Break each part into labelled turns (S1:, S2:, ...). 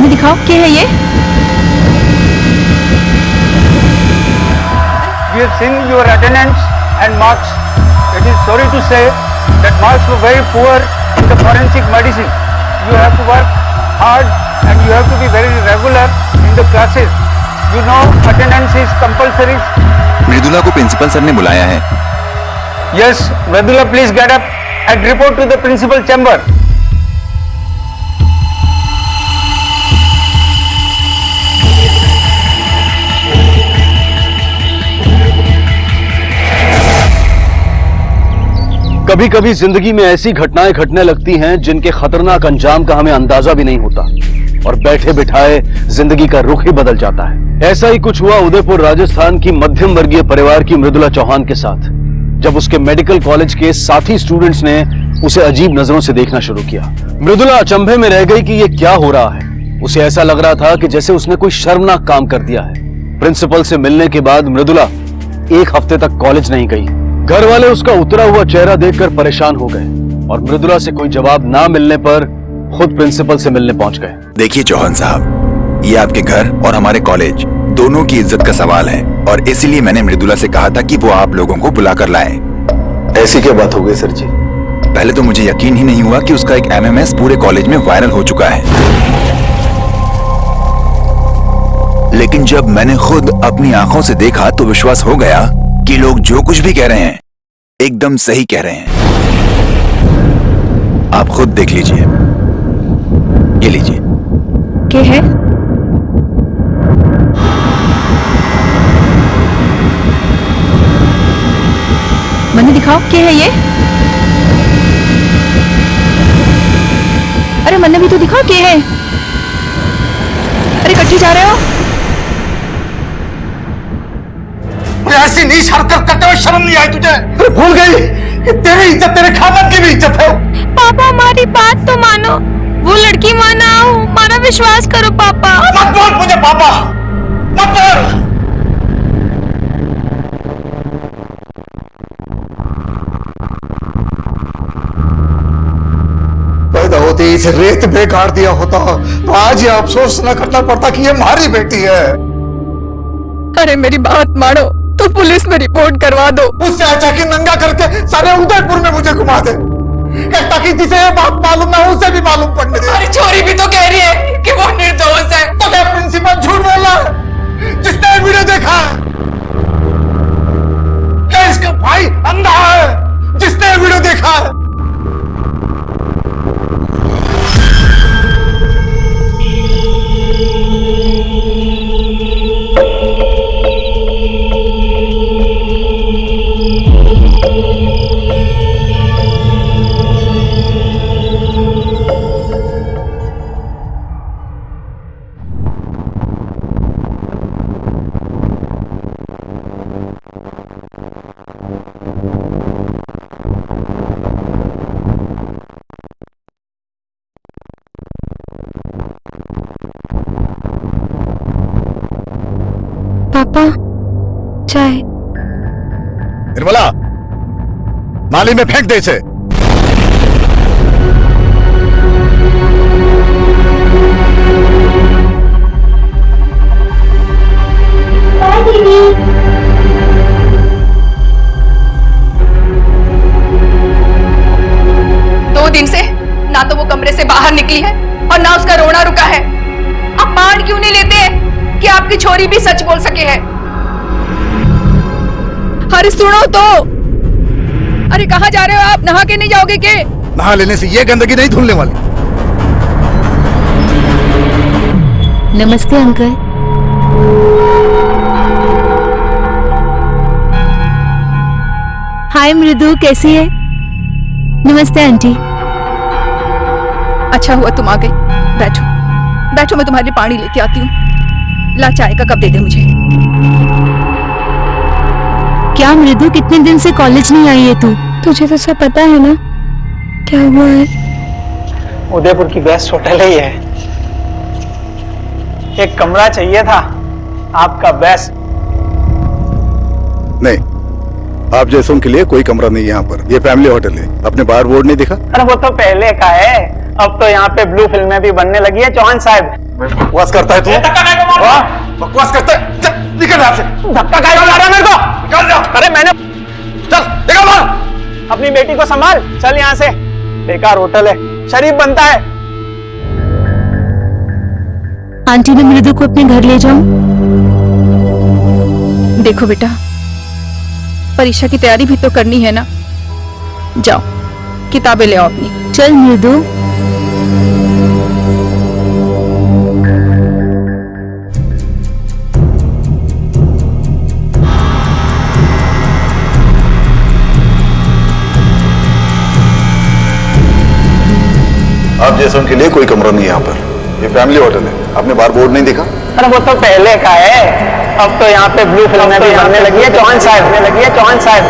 S1: Money दिखाओ, क्या है ये?
S2: We have seen your attendance and marks. It is sorry to say that marks were very poor in the forensic medicine. You have to work hard and you have to be very regular in the classes. You know attendance is compulsory.
S3: Mridula को principal sir ने बुलाया है।
S2: Yes, Mridula, please get up and report to the principal chamber.
S4: कभी कभी जिंदगी में ऐसी घटनाएं घटने लगती हैं जिनके खतरनाक अंजाम का हमें अंदाजा भी नहीं होता और बैठे बिठाए जिंदगी का रुख ही बदल जाता है। ऐसा ही कुछ हुआ उदयपुर राजस्थान की मध्यम वर्गीय परिवार की मृदुला चौहान के साथ, जब उसके मेडिकल कॉलेज के साथी स्टूडेंट्स ने उसे अजीब नजरों से देखना शुरू किया। मृदुला अचंभे में रह गई कि ये क्या हो रहा है। उसे ऐसा लग रहा था कि जैसे उसने कोई शर्मनाक काम कर दिया है। प्रिंसिपल से मिलने के बाद मृदुला 1 हफ्ते तक कॉलेज नहीं गई। घर वाले उसका उतरा हुआ चेहरा देखकर परेशान हो गए और मृदुला से कोई जवाब ना मिलने पर खुद प्रिंसिपल से मिलने पहुंच गए।
S3: देखिए चौहान साहब, ये आपके घर और हमारे कॉलेज दोनों की इज्जत का सवाल है और इसीलिए मैंने मृदुला से कहा था कि वो आप लोगों को बुला कर लाए।
S4: ऐसी क्या बात हो गई सर जी?
S3: पहले तो मुझे यकीन ही नहीं हुआ कि उसका एक MMS पूरे कॉलेज में वायरल हो चुका है, लेकिन जब मैंने खुद अपनी आंखों से देखा तो विश्वास हो गया कि लोग जो कुछ भी कह रहे हैं एकदम सही कह रहे हैं। आप खुद देख लीजिए, ये लीजिए।
S1: क्या है? मनी दिखाओ, क्या है ये? अरे मन्ने भी तो दिखाओ, क्या है? अरे इकट्ठे जा रहे हो?
S5: ऐसी नीच हरकत करते हुए शर्म नहीं आई तुझे? भूल गई तेरी इज्जत तेरे खानदान की भी इज्जत है।
S1: पापा हमारी बात तो मानो, वो लड़की माना हूँ, हमारा विश्वास करो पापा।
S5: मत बोल मुझे पापा, मत बोल। पैदा होते ही इसे रेत में गाड़ दिया होता तो आज ये अफसोस न करना पड़ता कि ये हमारी बेटी है।
S1: अरे मेरी बात मानो तो पुलिस में रिपोर्ट करवा दो।
S5: उससे अच्छा कि नंगा करके सारे उदयपुर में मुझे घुमा दे, ताकि जिसे ये बात मालूम ना उसे भी मालूम पड़ने दे।
S6: अरे छोरी भी तो कह रही है कि वो निर्दोष है।
S5: तो क्या प्रिंसिपल झूठ बोला जिसने वीडियो देखा? क्या इसका भाई अंधा है जिसने वीडियो देखा है?
S1: पापा चाय।
S5: निर्मला, नाली में फेंक दे इसे।
S6: दो दिन से ना तो वो कमरे से बाहर निकली है और ना उसका रोना रुका है। आप मान क्यों नहीं लेते हैं कि आपकी छोरी भी सच बोल सके है?
S1: अरे सुनो तो। अरे कहाँ जा रहे हो आप? नहा के नहीं जाओगे के?
S5: नहा लेने से ये गंदगी नहीं धुलने वाली।
S1: नमस्ते अंकल। हाय मृदु, कैसी है? नमस्ते आंटी। अच्छा हुआ तुम आ गई। बैठो बैठो, मैं तुम्हारे लिए पानी लेके आती हूँ। ला चाय का कप दे दे मुझे। क्या मृदु, कितने दिन से कॉलेज नहीं आई है तू? तुझे तो सब पता है ना क्या हुआ है?
S2: उदयपुर की बेस्ट होटल है ये। एक कमरा चाहिए था, आपका बेस्ट।
S5: नहीं, आप जैसों के लिए कोई कमरा नहीं है यहाँ पर। ये फैमिली होटल है। अपने बाहर बोर्ड नहीं दिखा?
S2: अरे वो तो पहले का है, अब तो यहाँ पे ब्लू फिल्में भी बनने लगी है चौहान साहब।
S5: बकवास करता है तू? बकवास करता है? चल निकल यहाँ से।
S7: धक्का काहे मार रहा है मेरे को?
S5: निकल जा।
S7: अरे मैंने
S5: चल निकल बाहर।
S7: अपनी बेटी को संभाल, चल यहाँ से। बेकार होटल है, शरीफ बनता है।
S1: आंटी मैं मृदु को अपने घर ले जाऊं?
S6: देखो बेटा, परीक्षा की तैयारी भी तो करनी है ना। जाओ किताबें ले आओ अपनी।
S1: चल मृदु।
S5: आप जैसों के लिए कोई कमरा नहीं है यहाँ पर। ये फैमिली होटल है। आपने बार बोर्ड नहीं देखा?
S7: अरे वो तो पहले का है, अब तो यहाँ पे ब्लू फिल्में भी बनने लगी है। चौहान साहब बनने लगी है, चौहान साहब।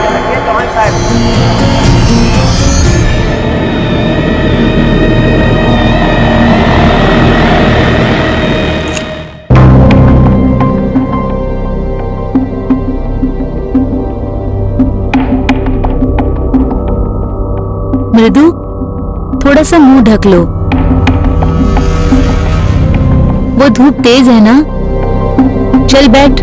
S1: मृदु थोड़ा सा मुंह ढक लो, वो धूप तेज है ना। चल बैठ।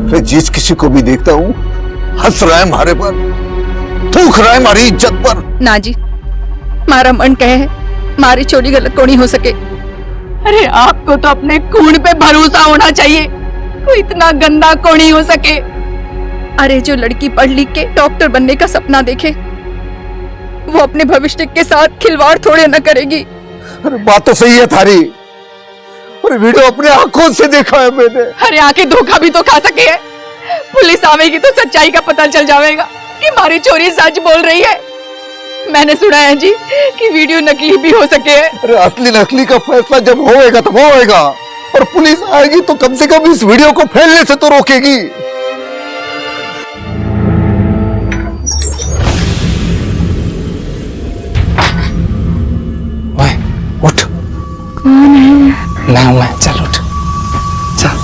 S5: मैं जिस किसी को भी देखता हूँ हंस रहा है हमारे पर, थूक रहा है हमारी इज्जत पर।
S6: ना जी, मारा मन कहे है मारी चोरी गलत कोनी हो सके। अरे आपको तो अपने खून पे भरोसा होना चाहिए, कोई इतना गंदा कोनी हो सके। अरे जो लड़की पढ़ लिख के डॉक्टर बनने का सपना देखे, वो अपने भविष्य के साथ खिलवाड़ थोड़े न करेगी।
S5: अरे बात तो सही है थारी, अरे वीडियो अपने आंखों से देखा है मैंने।
S6: अरे आके धोखा भी तो खा सके है। पुलिस आवेगी तो सच्चाई का पता चल जाएगा कि हमारी चोरी सच बोल रही है। मैंने सुना है जी कि वीडियो नकली भी हो सके है।
S5: अरे असली नकली का फैसला जब होएगा तब होएगा, और पुलिस आएगी तो कम से कम इस वीडियो को फैलने से तो रोकेगी।
S7: उठ।
S1: कौन है?
S7: मैं चल उठ, चल।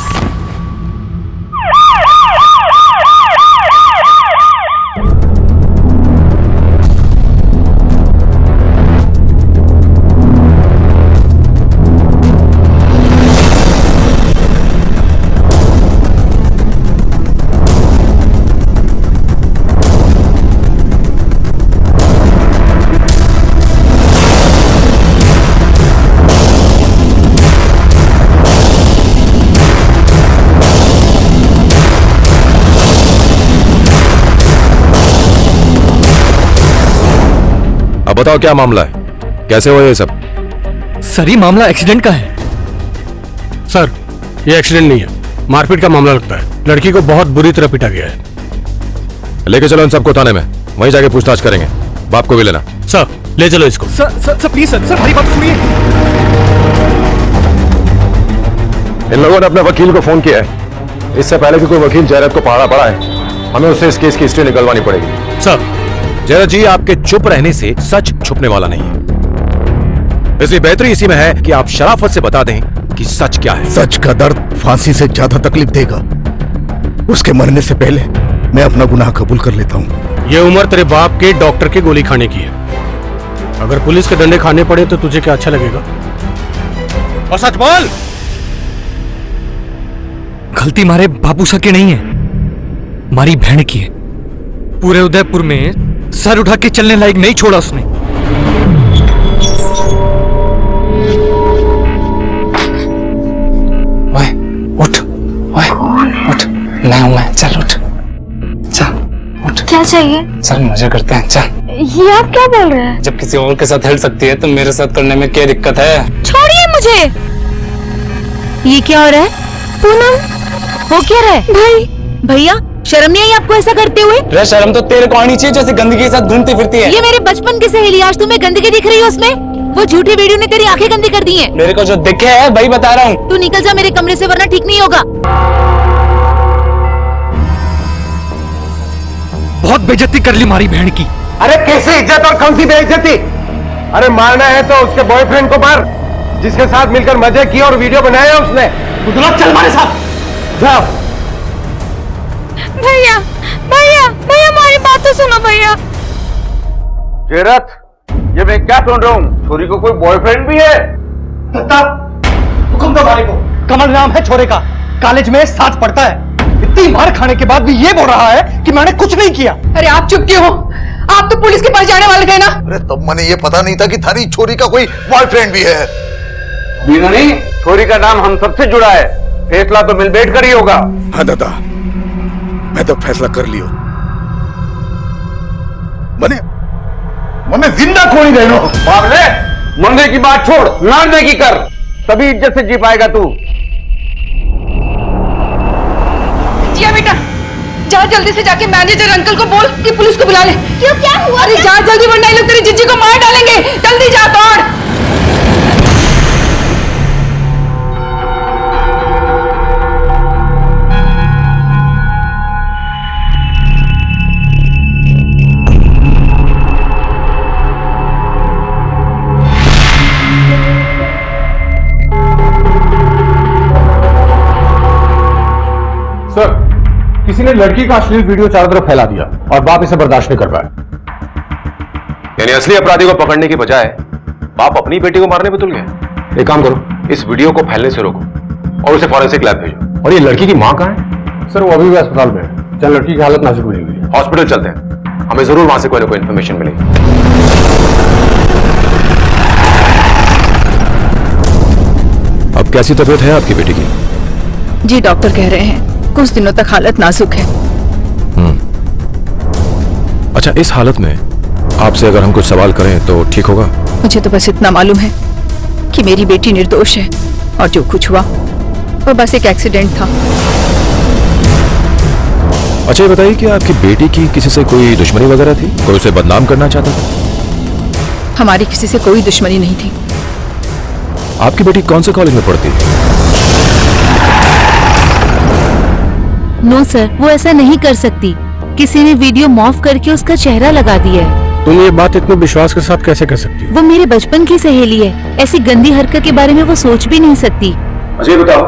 S8: बताओ क्या मामला है, कैसे हुआ ये सब?
S9: सर ये मामला एक्सीडेंट का है।
S10: सर ये एक्सीडेंट नहीं है, मारपीट का मामला लगता है। लड़की को बहुत बुरी तरह पीटा गया है।
S8: लेके चलो इन सबको थाने में, वहीं जाके पूछताछ करेंगे। बाप को भी लेना।
S10: सर ले चलो इसको।
S9: सर प्लीज सर हमारी बात सुनिए।
S8: इन लोगों ने अपने वकील को फोन किया है। इससे पहले कि कोई वकील जयराज को पहाड़ा पड़ा है, हमें उससे इस केस की हिस्ट्री निकलवानी पड़ेगी।
S10: सर
S8: जयराज जी, आपके चुप रहने से सच छुपने वाला नहीं है, इसलिए बेहतरी इसी में है कि आप शराफत से बता दें कि सच क्या है।
S5: सच का दर्द फांसी से ज्यादा तकलीफ देगा। उसके मरने से पहले मैं अपना गुनाह कबूल कर लेता हूँ।
S10: ये उम्र तेरे बाप के डॉक्टर के गोली खाने की है। अगर पुलिस के डंडे खाने पड़े तो तुझे क्या अच्छा लगेगा? और सच बोल।
S9: गलती मारे बापूसा की नहीं है, मारी बहन की है। पूरे उदयपुर में सर उठा के चलने लायक नहीं छोड़ा उसने।
S7: उठ, उठ। मैं चल उठ, चल उठ।
S1: क्या चाहिए?
S7: चल मजे करते हैं, चल।
S1: ये आप क्या बोल रहे हैं?
S7: जब किसी और के साथ हिल सकती है तो मेरे साथ करने में क्या दिक्कत है?
S1: छोड़िए मुझे। ये क्या हो रहा है? पूनम हो क्या रहा है? भाई भैया शर्म नहीं आई आपको ऐसा करते हुए?
S7: रे शर्म तो तेरे को आनी चाहिए, जैसे गंदगी के साथ घूमती फिरती है।
S1: ये मेरे बचपन की सहेली, आज तुम्हें गंदगी दिख रही है उसमें? वो झूठी वीडियो ने तेरी आंखें गंदी कर दी हैं।
S7: मेरे को जो दिखे है वही बता रहा हूँ।
S1: तू निकल जा मेरे कमरे से, वरना ठीक नहीं होगा।
S9: बहुत बेइज्जती कर ली मारी बहन की।
S7: अरे कैसी इज्जत और कौन सी बेइज्जती?
S5: अरे मारना है तो उसके बॉयफ्रेंड को मार, जिसके साथ मिलकर मजे किए और वीडियो बनाया उसने। मृदुला चल हमारे साथ, जाओ।
S1: भैया भैया भैया हमारी बात तो सुनो भैया।
S5: जयरथ, ये मैं क्या सुन रहा हूँ? छोरी को कोई बॉयफ्रेंड भी है? दत्ता, हुक्म दो भाई को।
S9: कमल नाम है छोरे का, कॉलेज में साथ पढ़ता है। इतनी मार खाने के बाद भी ये बोल रहा है कि मैंने कुछ नहीं किया।
S6: अरे आप चुप क्यों हो? आप तो पुलिस के पास जाने वाले थे ना।
S5: अरे तब मैंने ये पता नहीं था कि थारी छोरी का कोई बॉयफ्रेंड भी है। नहीं, छोरी का नाम हम सबसे जुड़ा है, फैसला तो मिल बैठ कर ही होगा।
S3: हाँ दादा, मैं तो फैसला कर लियो। मने जिंदा खोई गए नो।
S5: बाबले, मरने की बात छोड़, लड़ने की कर, तभी इज्जत से जी पाएगा तू।
S6: जिया बेटा, जा जल्दी से जाके मैनेजर अंकल को बोल कि पुलिस को बुला ले। क्यों, क्या हुआ? अरे जा जल्दी, वरना ये लोग तेरी जिज्जी को मार डालेंगे। जल्दी जा, दौड़।
S10: सर, किसी ने लड़की का अश्लील वीडियो चारों तरफ फैला दिया और बाप इसे बर्दाश्त नहीं कर पाया।
S8: यानी असली अपराधी को पकड़ने के बजाय बाप अपनी बेटी को मारने में तुल गए।
S10: एक काम करो,
S8: इस वीडियो को फैलने से रोको और उसे फॉरेंसिक लैब भेजो।
S10: और ये लड़की की मां कहां है? सर, वो अभी भी अस्पताल में है। जहां लड़की की हालत नाजुक बनी हुई है।
S8: हॉस्पिटल चलते हैं, हमें जरूर वहां से कोई ना कोई इन्फॉर्मेशन मिलेगी। अब कैसी तबीयत है आपकी बेटी की?
S6: जी डॉक्टर कह रहे हैं कुछ दिनों तक हालत नाजुक है।
S8: अच्छा, इस हालत में आपसे अगर हम कुछ सवाल करें तो ठीक होगा?
S6: मुझे तो बस इतना मालूम है कि मेरी बेटी निर्दोष है और जो कुछ हुआ वो बस एक एक्सीडेंट था।
S8: अच्छा, ये बताइए कि आपकी बेटी की किसी से कोई दुश्मनी वगैरह थी? कोई उसे बदनाम करना चाहता था?
S6: हमारी किसी से कोई दुश्मनी नहीं थी।
S8: आपकी बेटी कौन से कॉलेज में पढ़ती है?
S1: नो सर, वो ऐसा नहीं कर सकती। किसी ने वीडियो मॉर्फ करके उसका चेहरा लगा दिया है।
S10: तुम ये बात इतने विश्वास के साथ कैसे कर सकती हो?
S1: वो मेरे बचपन की सहेली है, ऐसी गंदी हरकत के बारे में वो सोच भी नहीं सकती।
S8: मुझे बताओ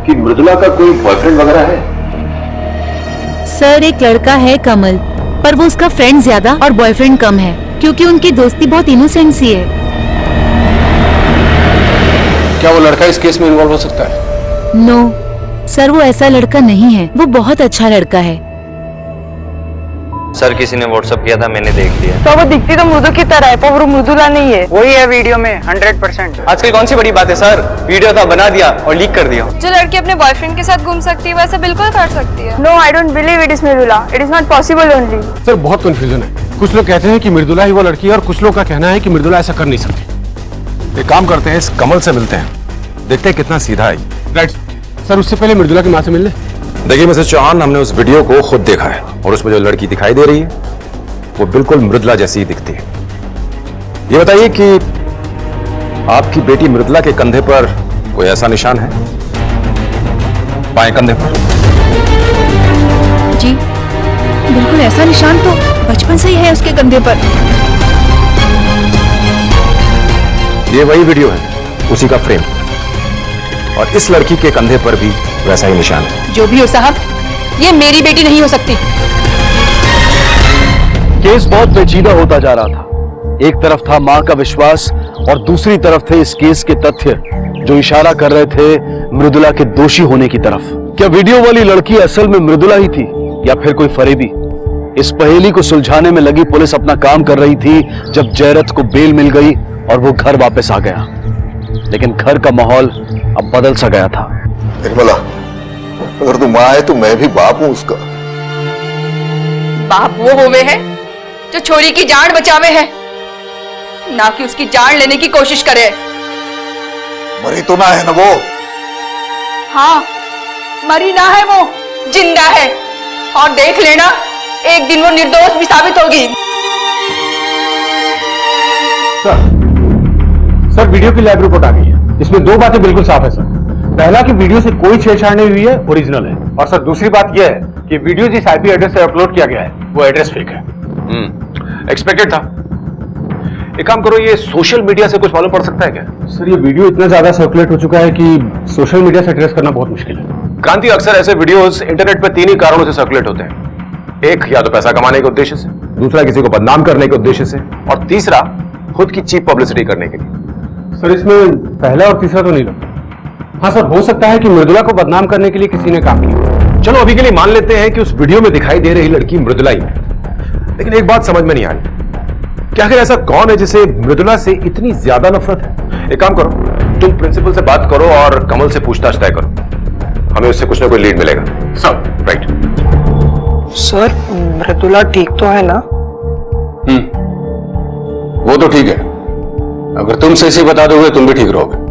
S8: कि मृदुला का कोई बॉयफ्रेंड वगैरह है?
S1: सर, एक लड़का है कमल, पर वो उसका फ्रेंड ज्यादा और बॉयफ्रेंड कम है, क्योंकि उनकी दोस्ती बहुत इनोसेंट सी है।
S10: क्या वो लड़का इस केस में इन्वॉल्व हो सकता है?
S1: नो सर, वो ऐसा लड़का नहीं है। वो बहुत अच्छा लड़का है।
S11: सर, किसी ने व्हाट्सएप किया था, मैंने देख लिया।
S7: तो वो दिखती तो मृदु की तरह है, पर वो मृदुला नहीं है।
S2: वही है वीडियो में 100%।
S11: आजकल कौन सी बड़ी बात है सर, वीडियो था, बना दिया और लीक कर दिया।
S12: जो लड़की अपने बॉयफ्रेंड के साथ घूम सकती है वो ऐसा बिल्कुल कर सकती है।
S7: No, I don't believe it is Mridula. It is not possible only.
S10: Sir, बहुत कंफ्यूजन है। कुछ लोग कहते हैं कि मृदुला ही वो लड़की है और कुछ लोग का कहना है कि मृदुला ऐसा कर नहीं सकती।
S8: एक काम करते हैं, इस कमल से मिलते हैं, देखते हैं कितना सीधा है।
S10: राइट सर, उससे पहले मृदुला की मां से मिल ले।
S8: देखिए मिसेस चौहान, हमने उस वीडियो को खुद देखा है और उसमें जो लड़की दिखाई दे रही है वो बिल्कुल मृदुला जैसी ही दिखती है। ये बताइए कि आपकी बेटी मृदुला के कंधे पर कोई ऐसा निशान है? बाएं कंधे पर?
S6: जी बिल्कुल, ऐसा निशान तो बचपन से ही है उसके कंधे पर।
S8: ये वही वीडियो है, उसी का फ्रेम, और इस लड़की के कंधे पर भी वैसा ही निशान है।
S6: जो भी हो साहब, ये मेरी बेटी नहीं हो सकती।
S4: केस बहुत पेचीदा होता जा रहा था। एक तरफ था मां का विश्वास और दूसरी तरफ थे इस केस के तथ्य जो इशारा कर रहे थे मृदुला के दोषी होने की तरफ। क्या वीडियो वाली लड़की असल में मृदुला ही थी या फिर कोई फरेबी? इस पहेली को सुलझाने में लगी पुलिस अपना काम कर रही थी जब जयरथ को बेल मिल गई और वो घर वापस आ गया। लेकिन घर का माहौल अब बदल सा गया था।
S5: निर्मला, अगर तू मां है तो मैं भी बाप हूं उसका।
S6: बाप वो होवे है जो छोरी की जान बचावे है, ना कि उसकी जान लेने की कोशिश करे।
S5: मरी तो ना है ना वो?
S6: हाँ, मरी ना है वो, जिंदा है। और देख लेना, एक दिन वो निर्दोष भी साबित होगी।
S10: सर, वीडियो की लैब रिपोर्ट आ गई है। इसमें दो बातें बिल्कुल साफ है सर। पहला कि वीडियो से कोई छेड़छाड़ नहीं हुई है, ओरिजिनल है। और सर, दूसरी बात यह है कि वीडियो जिस आईपी एड्रेस से अपलोड किया गया है वो एड्रेस फेक है।
S8: एक्सपेक्टेड था। एक काम करो, ये सोशल मीडिया से कुछ मालूम पड़ सकता है क्या?
S10: सर, ये वीडियो इतना ज्यादा सर्कुलेट हो चुका है कि सोशल मीडिया से ट्रेस करना बहुत मुश्किल है।
S8: क्रांति, अक्सर ऐसे वीडियोस इंटरनेट पे 3 ही कारणों से सर्कुलेट होते हैं। एक, या तो पैसा कमाने के उद्देश्य से, दूसरा किसी को बदनाम करने के उद्देश्य से, और तीसरा खुद की चीप पब्लिसिटी करने के लिए।
S10: सर, इसमें पहला और तीसरा तो नहीं लगता। हाँ सर, हो सकता है कि मृदुला को बदनाम करने के लिए किसी ने काम किया।
S8: चलो अभी के लिए मान लेते हैं कि उस वीडियो में दिखाई दे रही लड़की मृदुला ही है, लेकिन एक बात समझ में नहीं आ रही, क्या आखिर ऐसा कौन है जिसे मृदुला से इतनी ज्यादा नफरत है? एक काम करो, तुम प्रिंसिपल से बात करो और कमल से पूछताछ तय करो, हमें उससे कुछ ना कोई लीड मिलेगा। सब राइट।
S7: सर, मृदुला ठीक तो है ना?
S8: वो तो ठीक है, अगर तुम सही बता दोगे तुम भी ठीक रहोगे।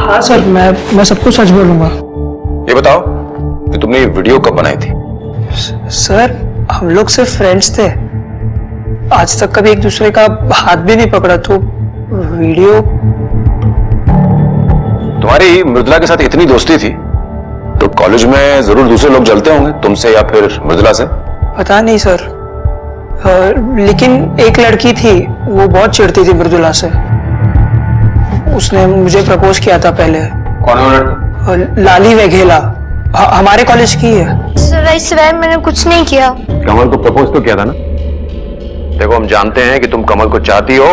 S7: हाँ सर, मैं सबको सच बोलूंगा।
S8: ये बताओ कि तुमने ये वीडियो कब बनाई थी?
S7: सर, हम लोग सिर्फ फ्रेंड्स थे, आज तक कभी एक दूसरे का हाथ भी नहीं पकड़ा, तो वीडियो।
S8: तुम्हारी मृदुला के साथ इतनी दोस्ती थी तो कॉलेज में जरूर दूसरे लोग जलते होंगे, तुमसे या फिर मृदुला से?
S7: पता नहीं सर, लेकिन एक लड़की थी, वो बहुत चिढ़ती थी मृदुला से। उसने मुझे प्रपोज किया था पहले।
S8: कौन है वो लड़की?
S7: लाली वेघेला, हमारे कॉलेज की है।
S12: सर, आई स्वेयर मैंने कुछ नहीं किया।
S8: कमल को प्रपोज तो किया था ना? देखो, हम जानते हैं कि तुम कमल को चाहती हो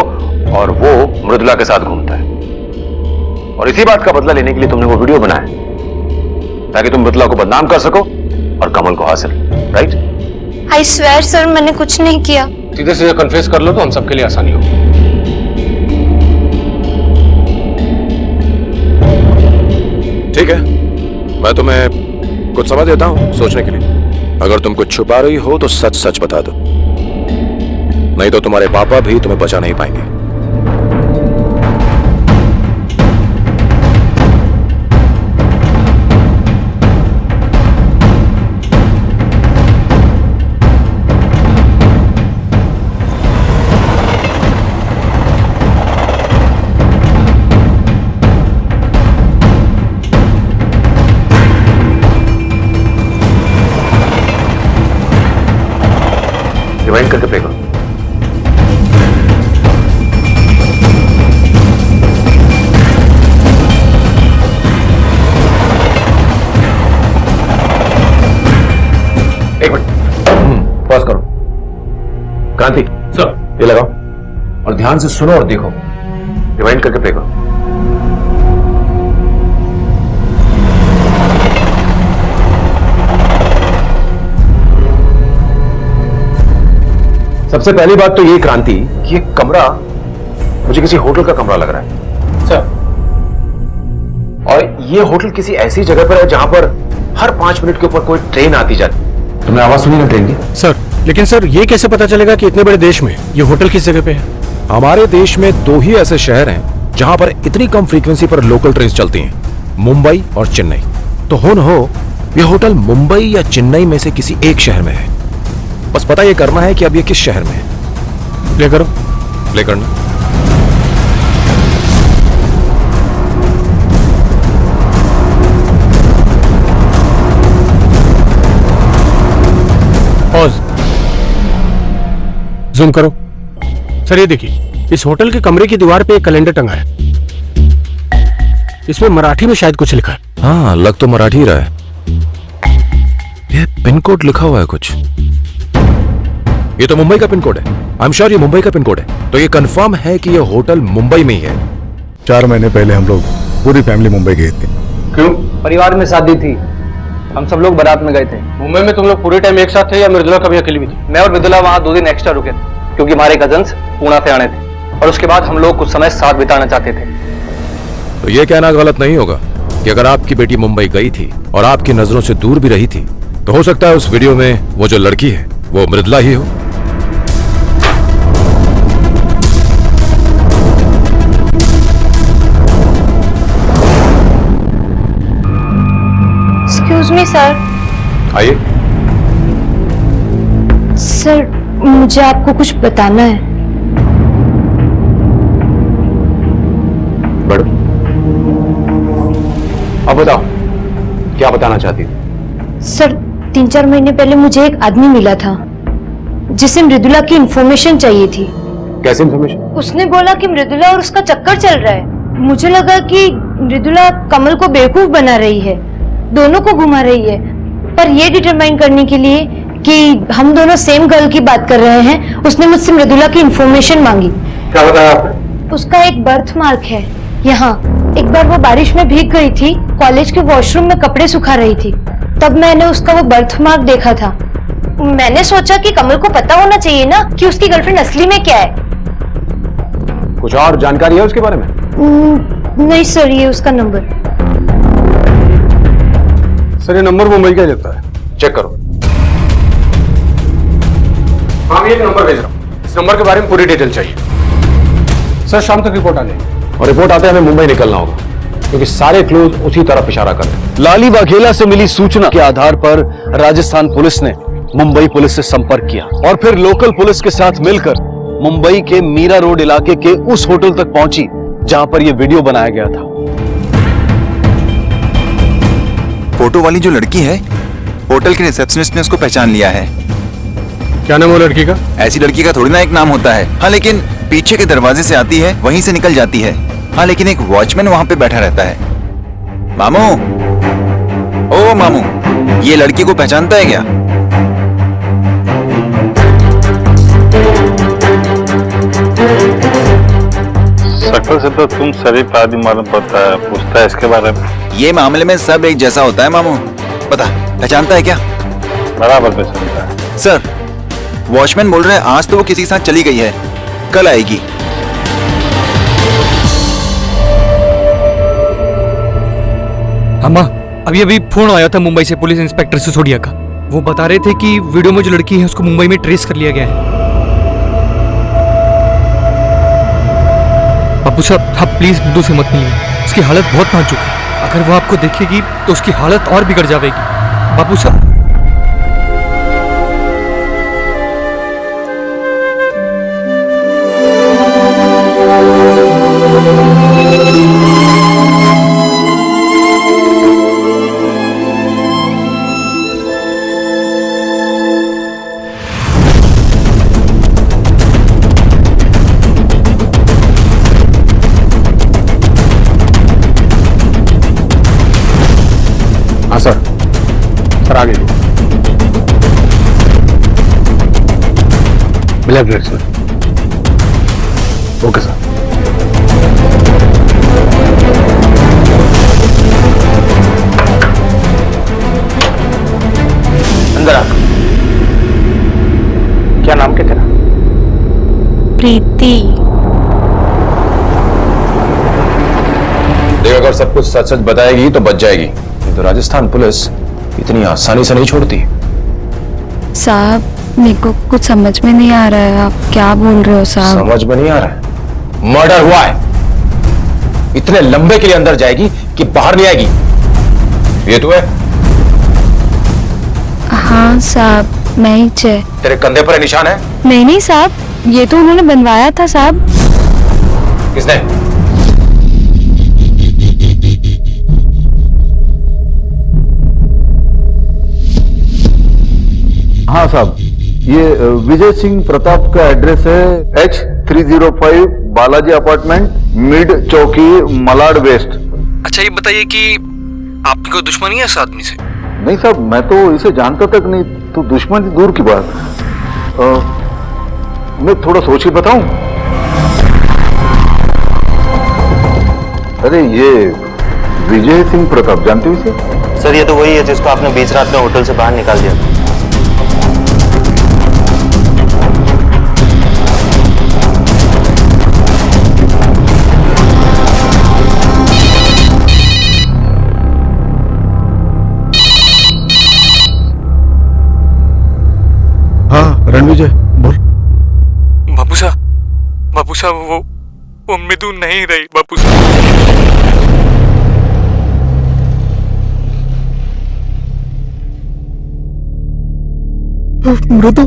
S8: और वो मृदुला के साथ घूमता है, और इसी बात का बदला लेने के लिए तुमने वो वीडियो बनाया ताकि तुम मृदुला को बदनाम कर सको और कमल को हासिल। राइट?
S12: आई स्वेयर सर, मैंने कुछ नहीं किया।
S8: सीधे सीधे कन्फेस कर लो तो हम सबके लिए आसानी हो। ठीक है, मैं तुम्हें कुछ समय देता हूं सोचने के लिए। अगर तुम कुछ छुपा रही हो तो सच सच बता दो, नहीं तो तुम्हारे पापा भी तुम्हें बचा नहीं पाएंगे। रिवाइंड करके प्ले करो। एक मिनट, पॉज करो। क्रांति सर, ये लगाओ और ध्यान से सुनो और देखो। रिवाइंड करके प्ले करो। सबसे पहली बात तो ये क्रांति कि ये कमरा मुझे किसी होटल का कमरा लग रहा है सर, और ये होटल किसी ऐसी जगह पर है जहां पर हर 5 मिनट के ऊपर कोई ट्रेन आती जाती। तुमने आवाज सुनी ना ट्रेन की?
S10: सर, लेकिन सर ये कैसे पता चलेगा कि इतने बड़े देश में ये होटल किस जगह पे है?
S8: हमारे देश में 2 ही ऐसे शहर हैं जहां पर इतनी कम फ्रीक्वेंसी पर लोकल ट्रेन चलती हैं, मुंबई और चेन्नई। तो हो ये होटल मुंबई या चेन्नई में से किसी एक शहर में है। बस पता ये करना है कि अब ये किस शहर में है।
S10: प्ले करो।
S8: प्ले करना।
S10: पॉज। जूम करो। सर, ये देखिए, इस होटल के कमरे की दीवार पे एक कैलेंडर टंगा है, इसमें मराठी में शायद कुछ लिखा है।
S8: हाँ, लग तो मराठी रहा है। ये पिन कोड लिखा हुआ है कुछ। ये तो मुंबई का पिन कोड है। आई एम श्योर ये मुंबई का पिन कोड है। तो ये कंफर्म है कि ये होटल मुंबई में ही है।
S13: 4 महीने पहले हम लोग पूरी फैमिली मुंबई गए थे।
S11: क्यों? परिवार में शादी थी, हम सब लोग बारात में गए थे।
S10: मुंबई में तुम लोग पूरे टाइम एक साथ थे या मृदुला कभी अकेली भी थी?
S11: मैं और मृदुला वहाँ 2 दिन एक्स्ट्रा रुके थे क्योंकि हमारे कजन्स पूना से आने थे, और उसके बाद हम लोग कुछ समय साथ बिताना चाहते थे।
S8: तो ये कहना गलत नहीं होगा कि अगर आपकी बेटी मुंबई गई थी और आपकी नजरों से दूर भी रही थी तो हो सकता है उस वीडियो में वो जो लड़की है वो मृदुला ही हो।
S12: Excuse me sir.
S8: आइए।
S12: सर, मुझे आपको कुछ बताना है।
S8: बढ़ो। अब बताओ क्या बताना चाहती हो?
S12: सर, 3-4 महीने पहले मुझे एक आदमी मिला था जिसे मृदुला की इंफॉर्मेशन चाहिए थी।
S8: कैसी इंफॉर्मेशन?
S1: उसने बोला कि मृदुला और उसका चक्कर चल रहा है। मुझे लगा कि मृदुला कमल को बेवकूफ बना रही है, दोनों को घुमा रही है, पर ये डिटरमाइन करने के लिए कि हम दोनों सेम गर्ल की बात कर रहे हैं, उसने मुझसे मृदुला की इंफॉर्मेशन मांगी।
S8: क्या बताया आपने?
S1: उसका एक बर्थ मार्क है यहाँ। एक बार वो बारिश में भीग गई थी, कॉलेज के वॉशरूम में कपड़े सुखा रही थी, तब मैंने उसका वो बर्थ मार्क देखा था। मैंने सोचा कि कमल को पता होना चाहिए ना कि उसकी गर्लफ्रेंड असली में क्या है।
S8: कुछ और जानकारी है उसके बारे में?
S1: नहीं सर, ये उसका नंबर।
S10: सर ये नंबर मुंबई का ही लगता है।
S8: चेक करो। हाँ, मैं एक नंबर भेज रहा हूँ। इस नंबर के बारे में पूरी डिटेल चाहिए।
S10: सर शाम तक रिपोर्ट आ जाएगी।
S8: और रिपोर्ट आते हमें मुंबई निकलना होगा, क्योंकि सारे क्लूज उसी तरफ इशारा कर रहे हैं।
S4: लाली वाघेला से मिली सूचना के आधार पर राजस्थान पुलिस ने मुंबई पुलिस से संपर्क किया और फिर लोकल पुलिस के साथ मिलकर मुंबई के मीरा रोड इलाके के उस होटल तक पहुंची जहां पर यह वीडियो बनाया गया था।
S3: फोटो वाली जो लड़की है, होटल के रिसेप्शनिस्ट ने उसको पहचान लिया है।
S10: क्या नाम है वो लड़की का?
S3: ऐसी लड़की का थोड़ी ना एक नाम होता है। हाँ, लेकिन पीछे के दरवाजे से आती है, वहीं से निकल जाती है। हाँ, लेकिन एक वॉचमैन वहां पे बैठा रहता है। मामू, ओ मामू, ये लड़की को पहचानता है क्या?
S14: शक्ल से तो तुम शरीफ आदमी मालूम पड़ता है, पूछता है इसके बारे में।
S3: ये मामले में सब एक जैसा होता है मामू। पहचानता है क्या?
S14: बराबर पहचानता है।
S3: सर, वॉचमैन बोल रहे हैं आज तो वो किसी के साथ चली गई है, कल आएगी।
S9: अम्मा, अभी अभी फोन आया था मुंबई से पुलिस इंस्पेक्टर सिसोदिया का। वो बता रहे थे कि वीडियो में जो लड़की है उसको मुंबई में ट्रेस कर लिया गया है। बापू साहब, आप प्लीज बिंदु से मत मिलिए, उसकी हालत बहुत नाजुक है। अगर वो आपको देखेगी तो उसकी हालत और बिगड़ जाएगी। बापू साहब,
S10: हाँ सर, सर आगे ब्लैक ड्रेस में। Okay sir.
S11: अंदर आ। क्या नाम क्या तेरा?
S1: प्रीति।
S8: देख, अगर सब कुछ सच सच बताएगी तो बच जाएगी, तो राजस्थान पुलिस इतनी आसानी से नहीं छोड़ती।
S12: साहब, मेरे को कुछ समझ में नहीं आ रहा है, आप क्या बोल रहे हो साहब?
S8: समझ में नहीं आ रहा है? मर्डर हुआ है, इतने लंबे के लिए अंदर जाएगी कि बाहर नहीं आएगी। ये तो है?
S12: हाँ साहब, मैं ही चे।
S8: तेरे कंधे पर निशान है?
S12: नहीं नहीं साहब, ये तो उन्होंने बनवाया था साहब।
S8: किसने?
S13: हाँ साहब, ये विजय सिंह प्रताप का एड्रेस है H305 बालाजी अपार्टमेंट, मिड चौकी, मलाड वेस्ट।
S9: अच्छा ये बताइए कि आपकी कोई दुश्मनी है इस आदमी से?
S13: नहीं साहब, मैं तो इसे जानता तक नहीं, तो दुश्मन दूर की बात। मैं थोड़ा सोच के बताऊं? अरे ये विजय सिंह प्रताप, जानते हो इसे?
S11: सर ये तो वही है जिसको आपने बीच रात में होटल से बाहर निकाल दिया था।
S13: हाँ रणविजय बोल।
S9: बापू साहब वो मृदु नहीं रही बापू साहब।
S13: मृदु,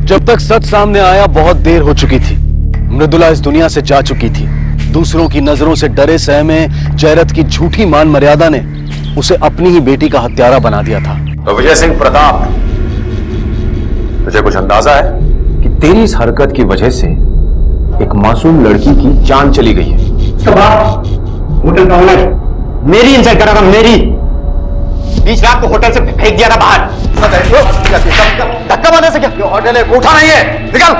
S4: जब तक सच सामने आया बहुत देर हो चुकी थी। मृदुला इस दुनिया से जा चुकी थी। दूसरों की नजरों से डरे सहमे जयरथ की झूठी मान मर्यादा ने उसे अपनी ही बेटी का हत्यारा बना दिया था।
S8: तो विजय सिंह प्रताप तुझे कुछ अंदाजा है कि तेरी इस हरकत की वजह से एक मासूम लड़की की जान चली गई है?
S11: होटल का ओनर मेरी इंसल्ट करा था, मेरी। बीच रात को होटल से फेंक दिया था बाहर। धक्का मारने से क्या? होटल है, उठा नहीं है, निकल।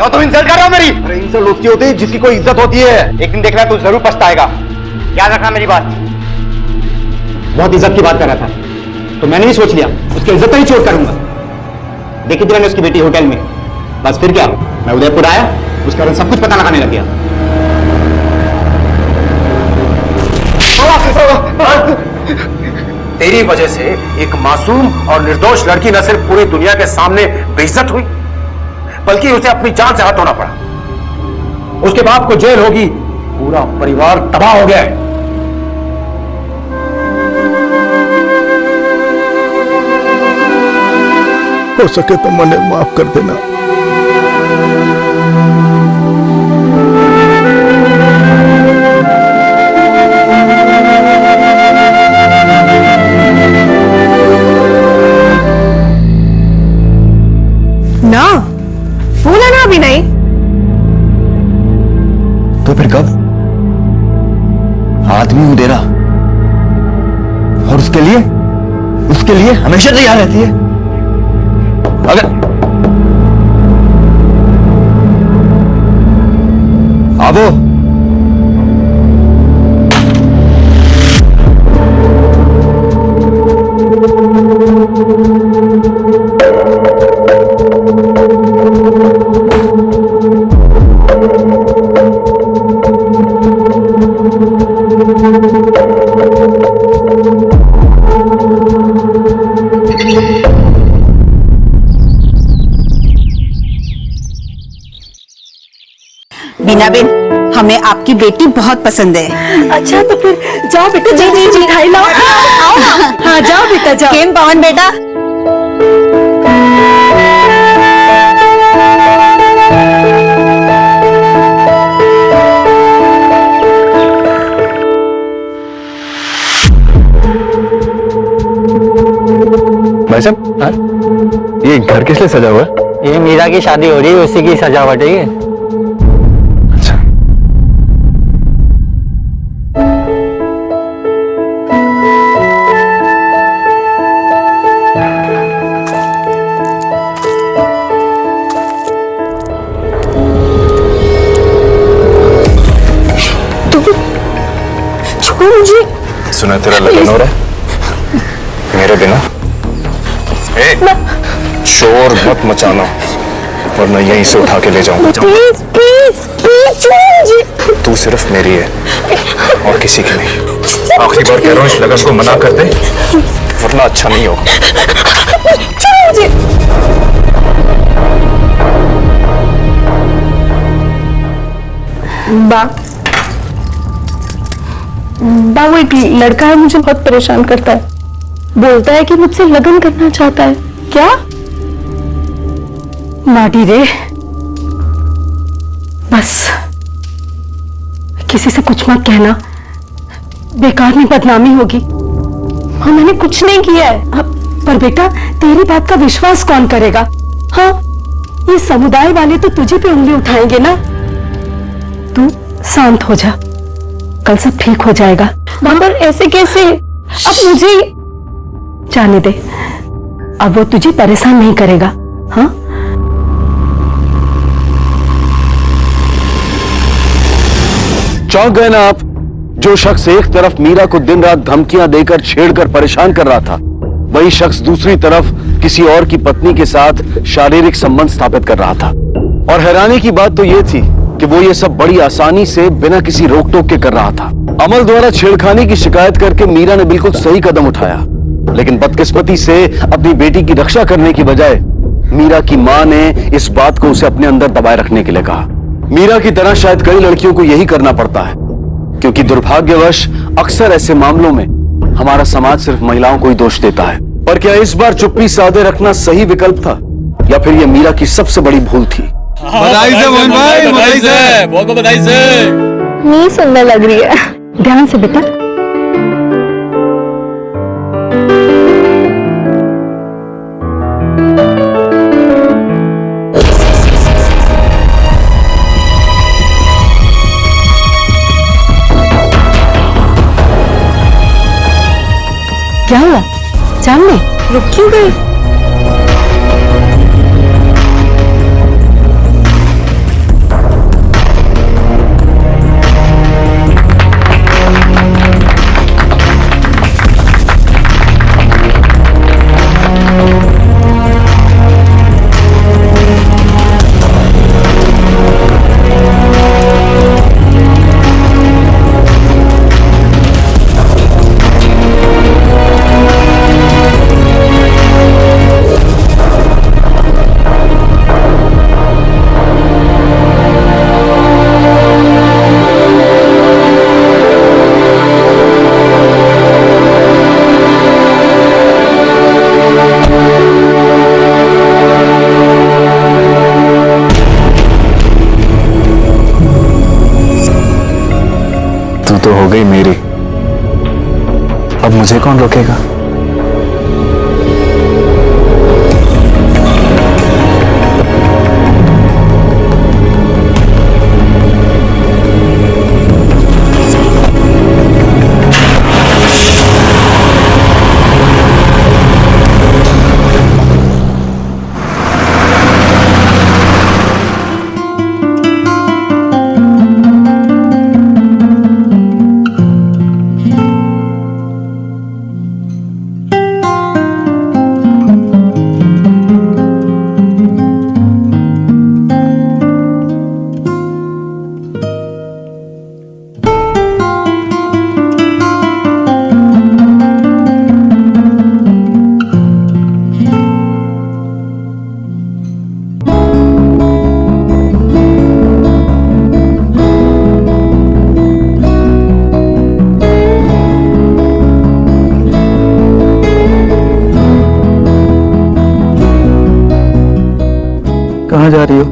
S11: तुम इंसल्ट कर रहे हो मेरी। अरे इंसल्ट उसकी होती है जिसकी कोई इज्जत होती है। एक दिन देखना तू जरूर पछताएगा, याद रखना मेरी बात। बहुत इज्जत की बात कर रहा था तो मैंने भी सोच लिया उसकी इज्जत ही चोट करूंगा। देखी थी मैंने उसकी बेटी होटल में, बस फिर क्या, मैं उदयपुर आया, उसके बाद सब कुछ पता लगाने लग गया।
S8: तेरी वजह से एक मासूम और निर्दोष लड़की न सिर्फ पूरी दुनिया के सामने बेइज्जत हुई, बल्कि उसे अपनी जान से हाथ धोना पड़ा। उसके बाप को जेल होगी, पूरा परिवार तबाह हो गया है।
S13: हो सके तो मुझे माफ कर देना।
S6: ना बोला ना अभी नहीं।
S3: तो फिर कब? आदमी हूं तेरा, और उसके लिए हमेशा तैयार रहती है। अगर आवो
S6: बीनाबेन, हमें आपकी बेटी बहुत पसंद है। अच्छा तो फिर जाओ बेटा, जल्दी मिठाई लाओ। आओ ना। हाँ जाओ बेटा जाओ। केम पवन बेटा।
S4: भाई साहब, ये घर किस लिए सजा हुआ है?
S11: ये मीरा की शादी हो रही है, उसी की सजावट है ये।
S8: सुना तेरा लगन हो रहा है मेरे बिना? शोर मत मचाना वरना यहीं से उठा के ले जाऊंगा।
S6: Please please please.
S8: तू सिर्फ मेरी है और किसी की नहीं। आखिरी बार कह रहा हूं, इस लगन को मना कर दे वरना अच्छा नहीं होगा।
S6: वो एक लड़का है, मुझे बहुत परेशान करता है। बोलता है कि मुझसे लगन करना चाहता है। क्या? माटी रे, बस किसी से कुछ मत कहना, बेकार में बदनामी होगी। हाँ मैंने कुछ नहीं किया है। पर बेटा तेरी बात का विश्वास कौन करेगा? हाँ ये समुदाय वाले तो तुझे पे उंगली उठाएंगे ना। तू शांत हो जा, कल सब ठीक हो जाएगा। मगर ऐसे कैसे? अब मुझे जाने दे, अब वो तुझे परेशान नहीं करेगा। हाँ
S4: चौंक गए ना आप? जो शख्स एक तरफ मीरा को दिन रात धमकियां देकर छेड़कर परेशान कर रहा था, वही शख्स दूसरी तरफ किसी और की पत्नी के साथ शारीरिक संबंध स्थापित कर रहा था। और हैरानी की बात तो यह थी कि वो ये सब बड़ी आसानी से बिना किसी रोक टोक के कर रहा था। अमल द्वारा छेड़खानी की शिकायत करके मीरा ने बिल्कुल सही कदम उठाया, लेकिन बदकिस्मती से अपनी बेटी की रक्षा करने की बजाय मीरा की मां ने इस बात को उसे अपने अंदर दबाए रखने के लिए कहा। मीरा की तरह शायद कई लड़कियों को यही करना पड़ता है, क्योंकि दुर्भाग्यवश अक्सर ऐसे मामलों में हमारा समाज सिर्फ महिलाओं को ही दोष देता है। पर क्या इस बार चुप्पी साधे रखना सही विकल्प था, या फिर यह मीरा की सबसे बड़ी भूल थी?
S9: बधाई से मोहन भाई, बधाई से, बहुत बहुत बधाई से।
S6: नहीं सुंदर लग रही है। ध्यान से बेटा। जान ले, रुक क्यों गई?
S4: तो हो गई मेरी, अब मुझे कौन रोकेगा?
S15: कहाँ जा रही हो?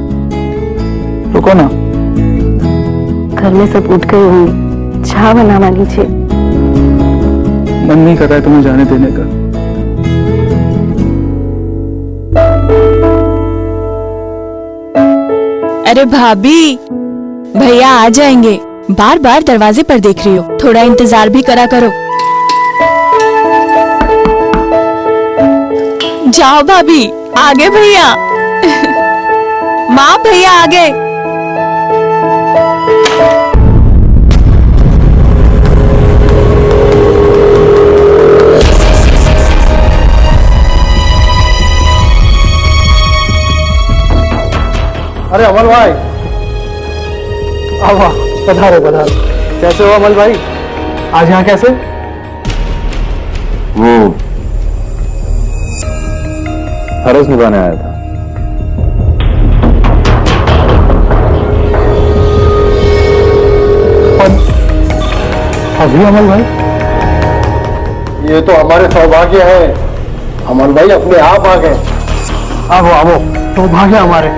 S15: रुको ना।
S12: घर में सब उठ गए होंगे, चाय बनावा लीजिए।
S15: मन नहीं कर रहा है तुम्हें जाने देने का।
S6: अरे भाभी, भैया आ जाएंगे। बार बार दरवाजे पर देख रही हो, थोड़ा इंतजार भी करा करो। जाओ भाभी, आगे भैया। माँ, भैया आ गए।
S15: अरे अमल भाई, आओ पधारो पधारो। कैसे हो अमल भाई? आज यहाँ कैसे?
S13: वो फर्ज निभाने आया था।
S15: अभी अमल भाई?
S11: ये तो हमारे सौभाग्य है। अमल भाई अपने आप आ गए।
S15: आओ आओ, सौभाग्य हमारे।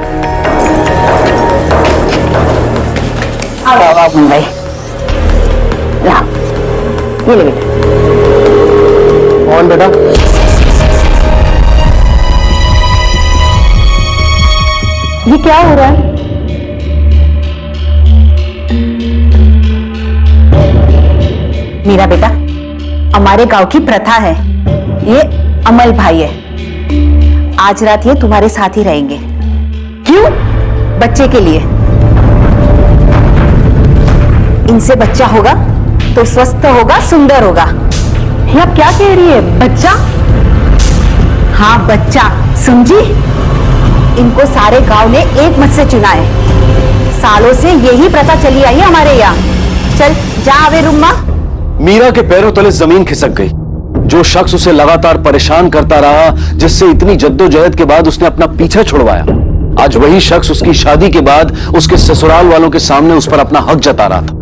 S12: आओ अमल भाई, ला ये ले बेटा।
S15: कौन बेटा?
S12: ये क्या हो रहा है?
S16: मेरा बेटा, हमारे गांव की प्रथा है, ये अमल भाई है। आज रात ये तुम्हारे साथ ही रहेंगे। क्यों? बच्चे के लिए। इनसे बच्चा होगा तो स्वस्थ होगा, सुंदर होगा।
S12: ये आप क्या कह रही है? बच्चा?
S16: हाँ बच्चा, समझी? इनको सारे गांव ने एक मत से चुना है। सालों से यही प्रथा चली आई है हमारे यहाँ। चल जा आवे रूमा।
S4: मीरा के पैरों तले जमीन खिसक गई। जो शख्स उसे लगातार परेशान करता रहा, जिससे इतनी जद्दोजहद के बाद उसने अपना पीछा छुड़वाया, आज वही शख्स उसकी शादी के बाद उसके ससुराल वालों के सामने उस पर अपना हक जता रहा था।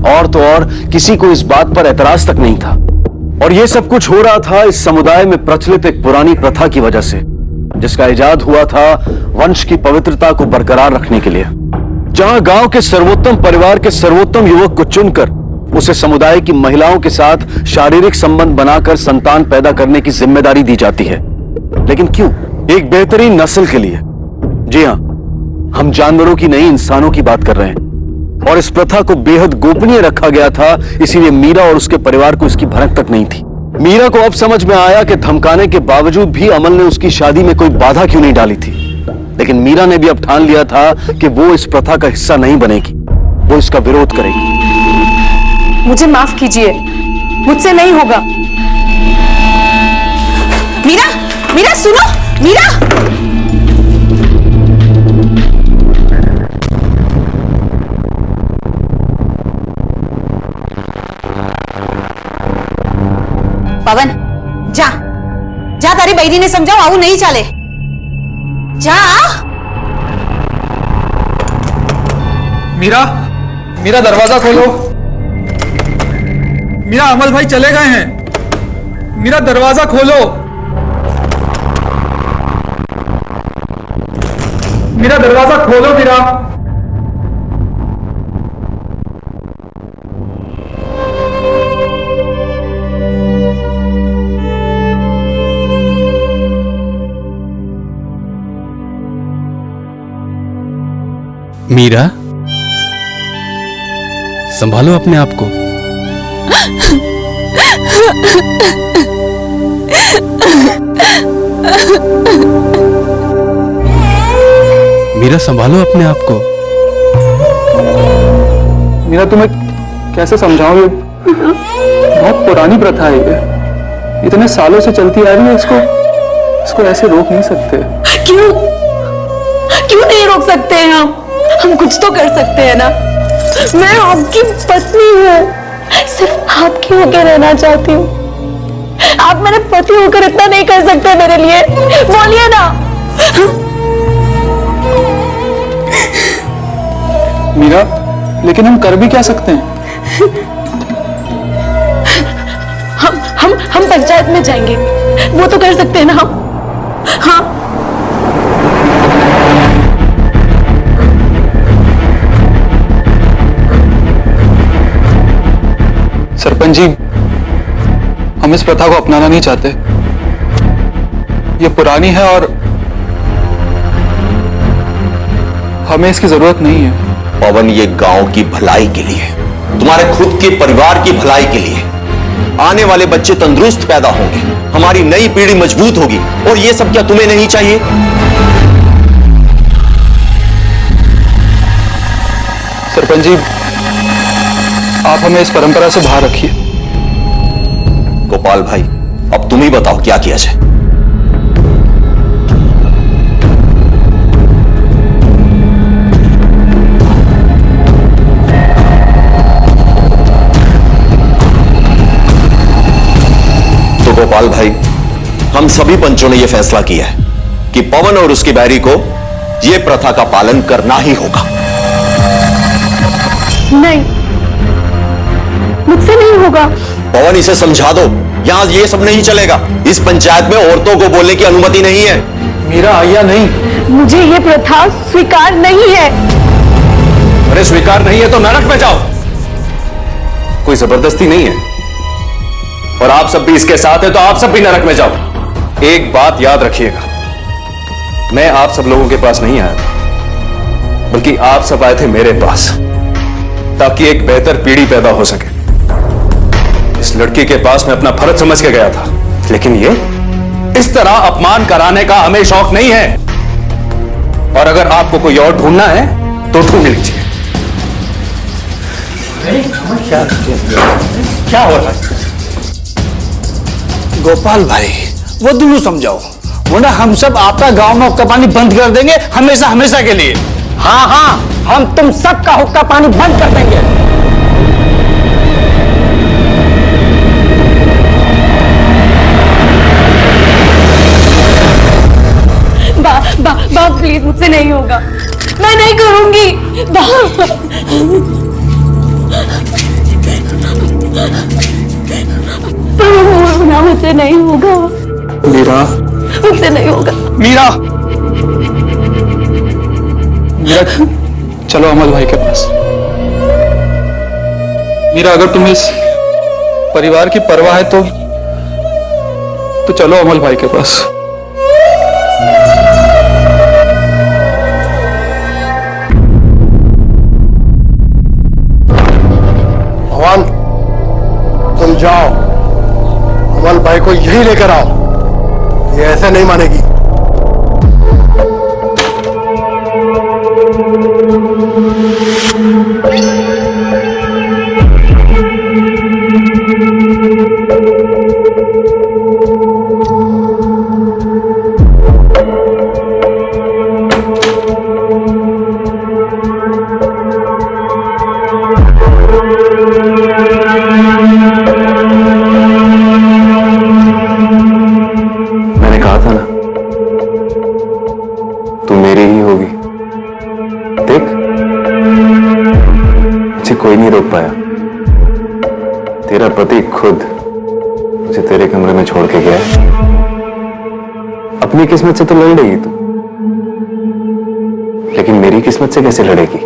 S4: और तो और किसी को इस बात पर एतराज तक नहीं था। और यह सब कुछ हो रहा था इस समुदाय में प्रचलित एक पुरानी प्रथा की वजह से, जिसका इजाद हुआ था वंश की पवित्रता को बरकरार रखने के लिए। जहां गांव के सर्वोत्तम परिवार के सर्वोत्तम युवक को चुनकर उसे समुदाय की महिलाओं के साथ शारीरिक संबंध बनाकर संतान पैदा करने की जिम्मेदारी दी जाती है। लेकिन क्यों? एक बेहतरीन नस्ल के लिए। जी हां, हम जानवरों की नहीं, इंसानों की बात कर रहे हैं। और इस प्रथा को बेहद गोपनीय रखा गया था, इसीलिए मीरा और उसके परिवार को इसकी भनक तक नहीं थी। मीरा को अब समझ में आया कि धमकाने के बावजूद भी अमल ने उसकी शादी में कोई बाधा क्यों नहीं डाली थी। लेकिन मीरा ने भी अब ठान लिया था कि वो इस प्रथा का हिस्सा नहीं बनेगी, वो इसका विरोध करेगी।
S6: मुझे माफ कीजिए, मुझसे नहीं होगा। मीरा, मीरा सुनो, मीरा। पवन, जा जा, तारी बहनी ने समझाओ आऊ नहीं चाले, जा।
S15: मीरा, मीरा दरवाजा खोलो। मीरा, अमल भाई चले गए हैं। मीरा दरवाजा खोलो। मीरा दरवाजा खोलो। मीरा,
S10: मीरा, संभालो अपने आप को। मीरा, संभालो अपने आप को।
S15: मीरा तुम्हें कैसे समझाऊं, ये बहुत पुरानी प्रथा है, ये इतने सालों से चलती आ रही है, इसको ऐसे रोक नहीं सकते।
S6: क्यों क्यों नहीं रोक सकते हैं हम कुछ तो कर सकते हैं ना। मैं आपकी पत्नी हूँ, सिर्फ आपकी होकर रहना चाहती हूँ। आप मेरे पति होकर इतना नहीं कर सकते मेरे लिए, बोलिए ना।
S15: मीरा, लेकिन हम कर भी क्या सकते हैं?
S6: हम पंचायत में जाएंगे, वो तो कर सकते हैं ना हम। हाँ,
S15: सरपंच जी, हम इस प्रथा को अपनाना नहीं चाहते। ये पुरानी है और हमें इसकी जरूरत नहीं है।
S11: पवन, ये गांव की भलाई के लिए, तुम्हारे खुद के परिवार की भलाई के लिए, आने वाले बच्चे तंदुरुस्त पैदा होंगे, हमारी नई पीढ़ी मजबूत होगी, और ये सब क्या तुम्हें नहीं चाहिए?
S15: सरपंच जी, आप हमें इस परंपरा से बाहर रखिए।
S11: गोपाल भाई, अब तुम ही बताओ क्या किया जाए। तो गोपाल भाई, हम सभी पंचों ने यह फैसला किया है कि पवन और उसकी बैरी को यह प्रथा का पालन करना ही होगा।
S6: नहीं, मुझसे नहीं होगा।
S11: पवन, इसे समझा दो, यहां ये सब नहीं चलेगा। इस पंचायत में औरतों को बोलने की अनुमति नहीं है।
S15: मीरा, आया नहीं।
S6: मुझे ये प्रथा स्वीकार नहीं है।
S8: अरे स्वीकार नहीं है तो नरक में जाओ, कोई जबरदस्ती नहीं है। और आप सब भी इसके साथ हैं तो आप सब भी नरक में जाओ। एक बात याद रखिएगा, मैं आप सब लोगों के पास नहीं आया था, बल्कि आप सब आए थे मेरे पास, ताकि एक बेहतर पीढ़ी पैदा हो सके। इस लड़की के पास मैं अपना फर्ज समझ के गया था, लेकिन ये इस तरह अपमान कराने का हमें शौक नहीं है। और अगर आपको कोई और ढूंढना है तो ढूंढ लीजिए।
S5: क्या हो रहा है? गोपाल भाई, वो दोनों समझाओ, वरना हम सब आपका गांव में हुक्का पानी बंद कर देंगे, हमेशा हमेशा के लिए।
S7: हाँ हाँ, हम तुम सबका हुक्का पानी बंद कर देंगे।
S6: बाप प्लीज, मुझसे नहीं होगा, मैं नहीं करूंगी। मुझसे नहीं होगा।
S15: मीरा,
S6: मुझसे नहीं होगा।
S15: मीरा, मीरा, चलो अमल भाई के पास। मीरा, अगर तुम्हें इस परिवार की परवाह है तो चलो अमल भाई के पास।
S5: भगवान, तुम जाओ, अमल
S11: भाई को यही लेकर आओ, ये ऐसा नहीं मानेगी।
S8: कोई नहीं रोक पाया। तेरा पति खुद मुझे तेरे कमरे में छोड़ के गया है। अपनी किस्मत से तो लड़ लेगी तू, लेकिन मेरी किस्मत से कैसे लड़ेगी?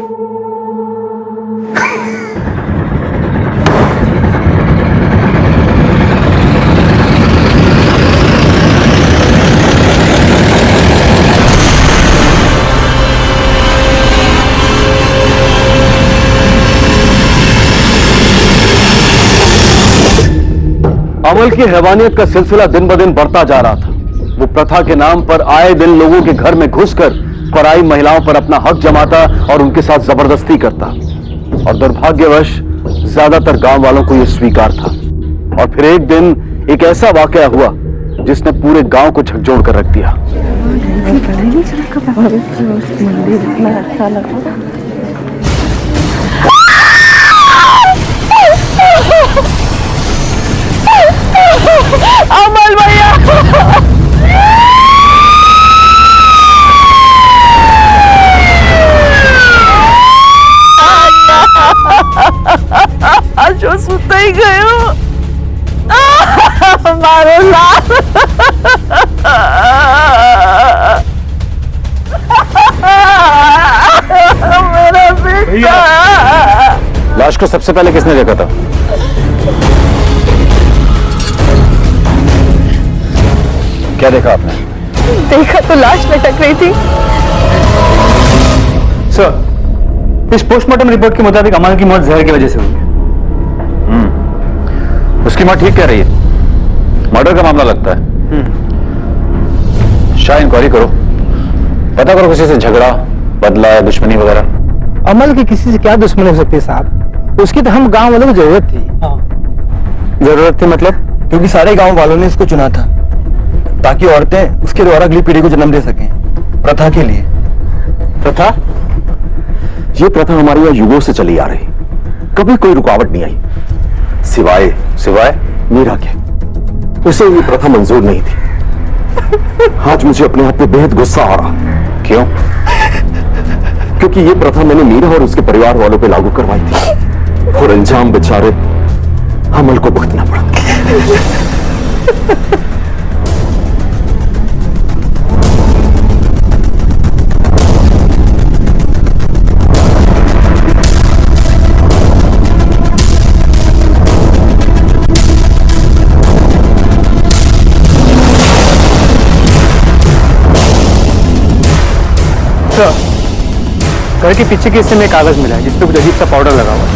S4: अमल की हैवानियत का सिलसिला दिन ब दिन बढ़ता जा रहा था। वो प्रथा के नाम पर आए दिन लोगों के घर में घुसकर पराई महिलाओं पर अपना हक जमाता और उनके साथ जबरदस्ती करता, और दुर्भाग्यवश ज्यादातर गांव वालों को यह स्वीकार था। और फिर एक दिन एक ऐसा वाकया हुआ जिसने पूरे गांव को झकझोर कर रख दिया।
S6: अमल भैया, जो सुनते ही गयो मारो लाल। मेरा बेटा।
S8: लाश को सबसे पहले किसने देखा था? क्या देखा आपने?
S6: देखा तो लाश लटक रही थी।
S15: सर, इस पोस्टमार्टम रिपोर्ट के मुताबिक अमल की मौत जहर की वजह से हुई है।
S8: उसकी मां ठीक कह रही है, मर्डर का मामला लगता है। शाह इंक्वायरी करो, पता करो किसी से झगड़ा, बदला या दुश्मनी वगैरह।
S17: अमल की किसी से क्या दुश्मनी हो सकती है साहब? उसकी तो हम गांव वालों को जरूरत थी।
S8: जरूरत थी मतलब?
S17: क्योंकि सारे गांव वालों ने इसको चुना था ताकि औरतें उसके द्वारा अगली पीढ़ी को जन्म दे सकें, प्रथा के लिए।
S8: प्रथा? ये प्रथा हमारे यहाँ युगों से चली आ रही, कभी कोई रुकावट नहीं आई, सिवाय मीरा के। उसे ये प्रथा मंजूर नहीं थी। आज मुझे अपने आप पे बेहद गुस्सा आ रहा। क्यों? क्योंकि ये प्रथा मैंने मीरा और उसके परिवार वालों पे लागू करवाई थी, और अंजाम बेचारे अमल को भुगतना पड़ा।
S15: घर के पीछे के हिस्से में कागज मिला है जिसपे कुछ अजीब सा पाउडर लगा हुआ है।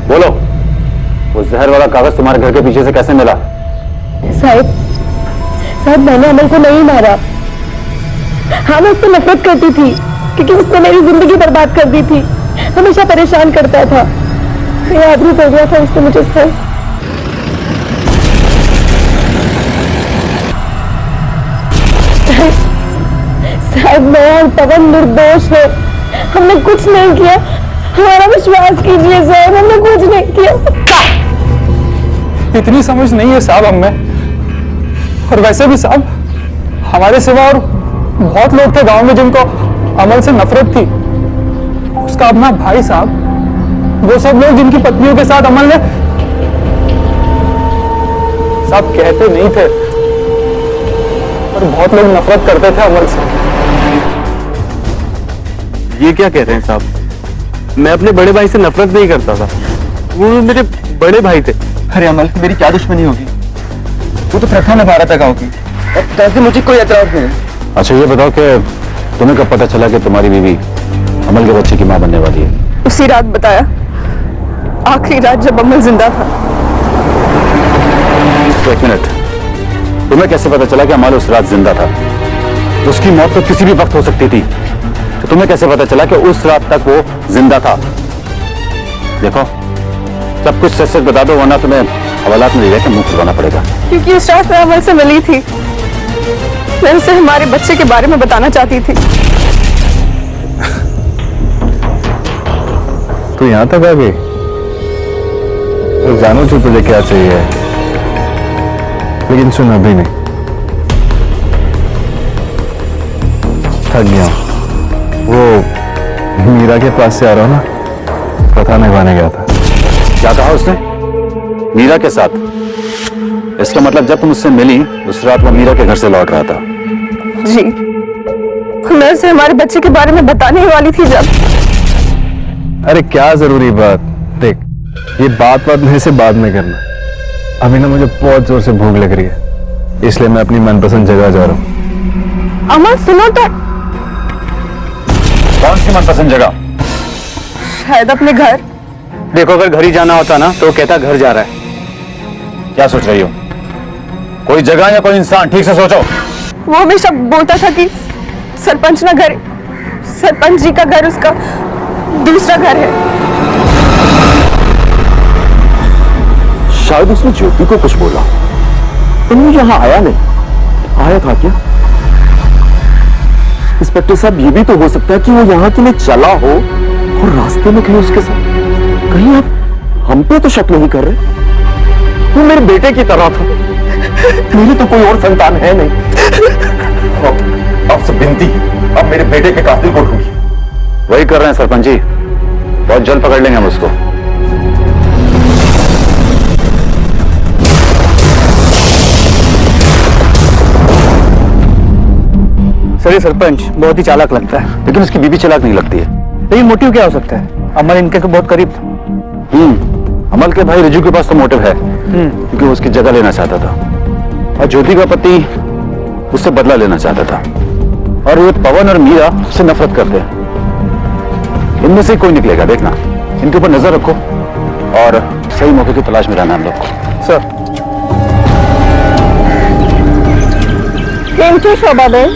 S8: बोलो, वो जहर वाला कागज तुम्हारे घर के पीछे से कैसे मिला?
S6: साहब मैंने अमल को नहीं मारा। हाँ, मैं उससे नफरत करती थी क्योंकि उसने मेरी जिंदगी बर्बाद कर दी थी, हमेशा परेशान करता था। मेरा आदमी हो गया था उसने मुझे। साहब मैं और पवन निर्दोष है, हमने कुछ नहीं किया, हमारा विश्वास कीजिए साहब, हमने कुछ नहीं किया।
S15: इतनी समझ नहीं है साहब हमें, और वैसे भी साहब हमारे सिवा और बहुत लोग थे गांव में जिनको अमल से नफरत थी। उसका अपना भाई साहब, वो सब लोग जिनकी पत्नियों के साथ अमल ने साहब कहते नहीं थे, और बहुत लोग नफरत करते थे अमल से।
S4: ये क्या कह रहे हैं साहब? मैं अपने बड़े भाई से नफरत नहीं करता था, वो मेरे बड़े भाई थे।
S17: अरे अमल, मेरी क्या दुश्मनी होगी? वो तो प्रथा निभा रहा था गांव की, तैसे मुझे कोई एतराज नहीं है।
S8: अच्छा ये बताओ कि तुम्हें कब पता चला कि तुम्हारी बीवी
S4: अमल के बच्चे की मां बनने वाली है।
S6: उसी रात बताया, आखिरी रात जब अमल जिंदा था।
S4: एक मिनट, तुम्हें कैसे पता चला कि अमल उस रात जिंदा था? उसकी मौत तो किसी भी वक्त हो सकती थी, तो तुम्हें कैसे पता चला कि उस रात तक वो जिंदा था? देखो, सब कुछ सच सच बता दो, वरना तुम्हें हवालात में रह के मुंह खुलवाना पड़ेगा।
S6: क्योंकि उस रात मैं अमल से मिली थी, मैं उसे हमारे बच्चे के बारे में बताना चाहती थी।
S13: तू यहां तक आ गई? तो जानू तो तुझे क्या चाहिए, लेकिन सुन अभी नहीं, थक गया। वो मीरा के पास से आ रहा हूं ना, प्रथा निभाने गया था।
S4: क्या कहा उसने? मीरा के साथ? इसका मतलब जब तुम उससे मिली उस रात वो मीरा के घर से लौट रहा था।
S6: जी, मैं उसे हमारे बच्चे के बारे में बताने ही वाली थी जब।
S13: अरे क्या जरूरी बात, देख ये बात मेरे से बाद में करना। अभी ना मुझे बहुत जोर से भूख लग रही है, इसलिए मैं अपनी मनपसंद जगह जा रहा हूँ।
S6: अमल सुनो तो।
S4: कौन सी मनपसंद जगह?
S6: शायद अपने घर।
S4: देखो, अगर घर ही जाना होता ना तो कहता घर जा रहा है। क्या सोच रही हो? कोई जगह या कोई इंसान, ठीक से सोचो।
S6: वो हमेशा बोलता था कि सरपंच ना घर, सरपंच जी का घर उसका दूसरा घर है।
S4: शायद उसने ज्योति को कुछ बोला। तुम यहाँ आया नहीं, आया था क्या? इंस्पेक्टर साहब, ये भी तो हो सकता है कि वो यहाँ के लिए चला हो और रास्ते में कहीं उसके साथ। कहीं आप हम पे तो शक नहीं कर रहे? वो मेरे बेटे की तरह था, मेरी तो कोई और संतान है नहीं। अब से विनती, अब मेरे बेटे के कातिल को ढूंढिए। वही कर रहे हैं सरपंच जी, बहुत जल्द पकड़ लेंगे हम उसको।
S17: सर ये सरपंच बहुत ही चालाक लगता है,
S4: लेकिन उसकी बीबी चालाक नहीं लगती है।
S17: लेकिन मोटिव क्या हो सकता है? अमल इनके तो बहुत करीब था।
S4: अमल के भाई रिजू के पास तो मोटिव है, क्योंकि वो उसकी जगह लेना चाहता था, और ज्योति का पति उससे बदला लेना चाहता था, और ये पवन और मीरा उससे नफरत करते हैं। इनमें से कोई निकलेगा, देखना। इनके ऊपर नजर रखो और सही मौके की तलाश में रहना हम लोग को।
S17: सर
S6: थैंक यू शोभा बहन।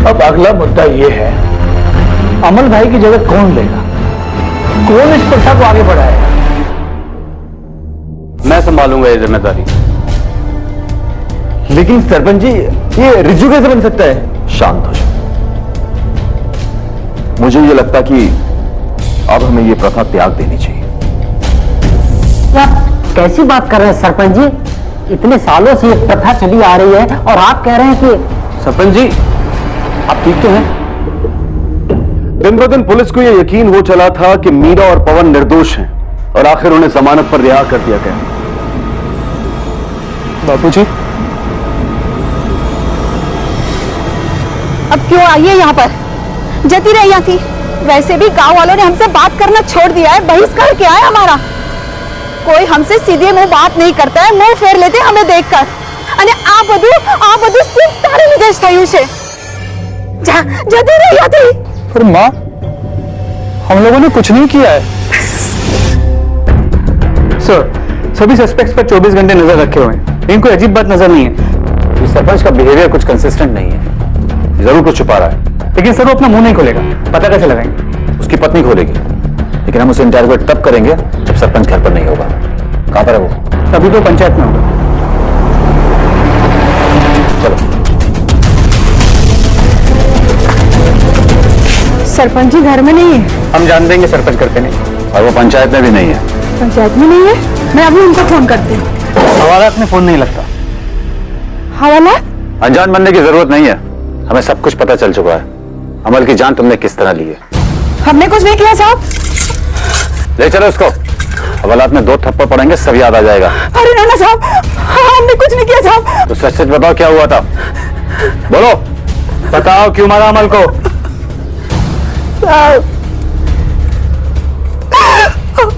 S17: अब अगला मुद्दा ये है, अमल भाई की जगह कौन लेगा? कौन इस प्रथा को आगे बढ़ाएगा?
S4: मैं संभालूंगा ये जिम्मेदारी।
S17: लेकिन सरपंच जी, ये रिजू कैसे बन सकता है?
S4: शांत हो जाओ। मुझे ये लगता कि अब हमें ये प्रथा त्याग देनी चाहिए।
S18: क्या कैसी बात कर रहे हैं सरपंच जी? इतने सालों से ये प्रथा चली आ रही है और आप कह रहे हैं कि।
S4: सरपंच जी, आप ठीक तो हैं? दिन ब दिन पुलिस को यह यकीन हो चला था कि मीरा और पवन निर्दोष हैं, और आखिर उन्हें जमानत पर रिहा कर दिया गया।
S17: बापूजी,
S16: अब क्यों आई है यहाँ पर? जती रही यहाँ थी। वैसे भी गांव वालों ने हमसे बात करना छोड़ दिया है, बहिष्कार किया है हमारा। कोई हमसे सीधे मुंह बात नहीं करता है, मुंह फेर लेते हमें देखकर। અને આ બધું સિર્ફ તારે લીધે જ થયું છે। जा जती रही यहाँ थी।
S15: पर माँ, हम लोगों ने कुछ नहीं किया है।
S17: सर, सभी सस्पेक्ट्स पर 24 घंटे नजर रखे हुए हैं, लेकिन कोई अजीब बात नजर नहीं है।
S4: इस सरपंच का बिहेवियर कुछ कंसिस्टेंट नहीं है, जरूर कुछ छुपा रहा है।
S17: लेकिन सर वो अपना मुंह नहीं खोलेगा, पता कैसे लगाएंगे?
S4: उसकी पत्नी खोलेगी, लेकिन हम उसे इंटरोगेट तब करेंगे जब सरपंच घर पर नहीं होगा। कहां पर है वो?
S17: अभी तो पंचायत में होगा।
S4: चलो।
S16: सरपंच जी घर में नहीं है।
S17: हम जान देंगे सरपंच घर पे नहीं,
S4: और वो पंचायत में भी नहीं है।
S16: पंचायत में नहीं है? मैं अभी उनको फोन करती हूँ।
S17: हवालात में फोन नहीं लगता।
S16: हवालात?
S4: अनजान बनने की जरूरत नहीं है, हमें सब कुछ पता चल चुका है। अमल की जान तुमने किस तरह ली है।
S16: हमने कुछ नहीं किया साहब।
S4: ले चलो उसको, हवालात में 2 थप्पड़ पड़ेंगे, सब याद आ जाएगा।
S16: अरे नाना साहब, हमने कुछ नहीं किया साहब।
S4: तो सच सच बताओ क्या हुआ था, बोलो।
S13: बताओ क्यों मारा अमल को?
S6: साहब,